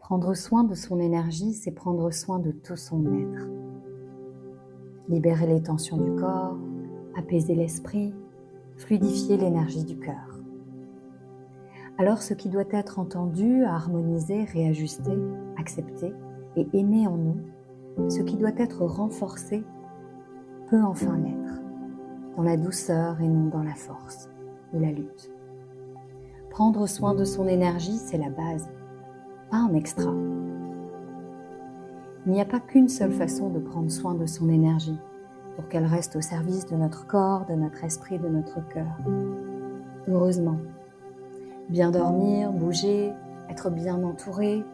Prendre soin de son énergie, c'est prendre soin de tout son être. Libérer les tensions du corps, apaiser l'esprit, fluidifier l'énergie du cœur. Alors ce qui doit être entendu, harmonisé, réajusté, accepté et aimé en nous, ce qui doit être renforcé, peut enfin l'être, dans la douceur et non dans la force ou la lutte. Prendre soin de son énergie, c'est la base, pas un extra. Il n'y a pas qu'une seule façon de prendre soin de son énergie, pour qu'elle reste au service de notre corps, de notre esprit, de notre cœur. Heureusement. Bien dormir, bouger, être bien entouré,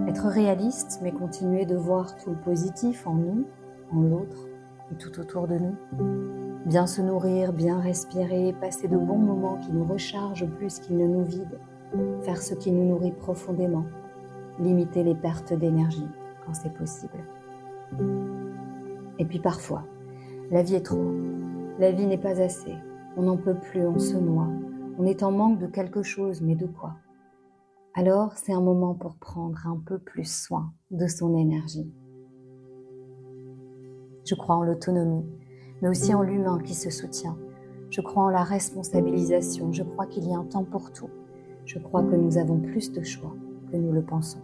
être réaliste, mais continuer de voir tout le positif en nous, en l'autre et tout autour de nous. Bien se nourrir, bien respirer, passer de bons moments qui nous rechargent plus qu'ils ne nous vident, faire ce qui nous nourrit profondément, limiter les pertes d'énergie quand c'est possible. Et puis parfois, la vie est trop, la vie n'est pas assez, on n'en peut plus, on se noie, on est en manque de quelque chose, mais de quoi? Alors c'est un moment pour prendre un peu plus soin de son énergie. Je crois en l'autonomie, mais aussi en l'humain qui se soutient. Je crois en la responsabilisation, je crois qu'il y a un temps pour tout. Je crois que nous avons plus de choix que nous le pensons.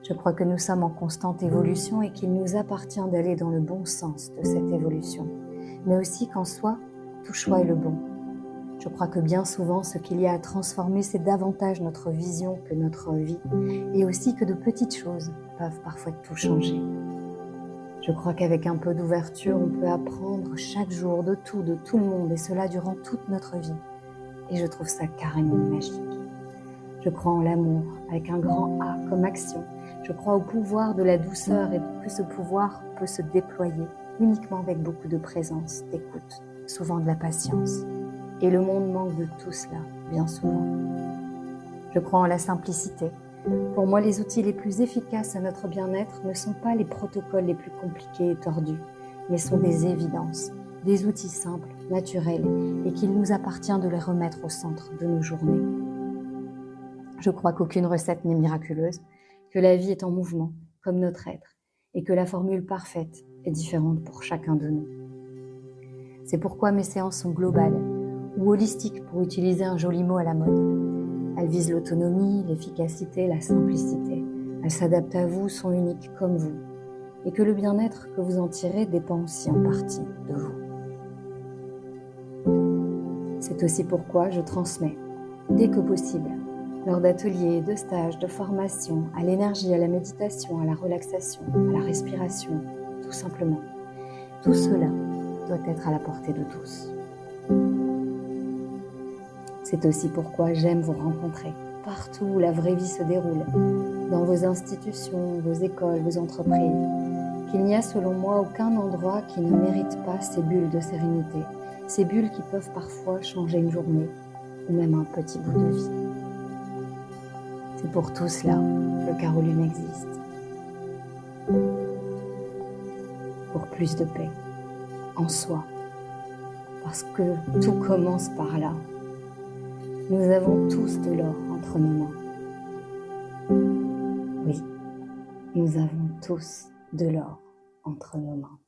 Je crois que nous sommes en constante évolution et qu'il nous appartient d'aller dans le bon sens de cette évolution, mais aussi qu'en soi, tout choix est le bon. Je crois que bien souvent, ce qu'il y a à transformer, c'est davantage notre vision que notre vie, et aussi que de petites choses peuvent parfois tout changer. Je crois qu'avec un peu d'ouverture, on peut apprendre chaque jour de tout le monde, et cela durant toute notre vie. Et je trouve ça carrément magique. Je crois en l'amour, avec un grand A comme action. Je crois au pouvoir de la douceur et que ce pouvoir peut se déployer uniquement avec beaucoup de présence, d'écoute, souvent de la patience. Et le monde manque de tout cela, bien souvent. Je crois en la simplicité. Pour moi, les outils les plus efficaces à notre bien-être ne sont pas les protocoles les plus compliqués et tordus, mais sont des évidences, des outils simples, naturels, et qu'il nous appartient de les remettre au centre de nos journées. Je crois qu'aucune recette n'est miraculeuse, que la vie est en mouvement, comme notre être, et que la formule parfaite est différente pour chacun de nous. C'est pourquoi mes séances sont globales, ou holistiques pour utiliser un joli mot à la mode. Elles visent l'autonomie, l'efficacité, la simplicité. Elles s'adaptent à vous, sont uniques comme vous, et que le bien-être que vous en tirez dépend aussi en partie de vous. C'est aussi pourquoi je transmets, dès que possible, lors d'ateliers, de stages, de formations, à l'énergie, à la méditation, à la relaxation, à la respiration, tout simplement. Tout cela doit être à la portée de tous. C'est aussi pourquoi j'aime vous rencontrer, partout où la vraie vie se déroule, dans vos institutions, vos écoles, vos entreprises, qu'il n'y a selon moi aucun endroit qui ne mérite pas ces bulles de sérénité, ces bulles qui peuvent parfois changer une journée ou même un petit bout de vie. C'est pour tout cela que Caroline existe. Pour plus de paix en soi, parce que tout commence par là. Nous avons tous de l'or entre nos mains. Oui, nous avons tous de l'or entre nos mains.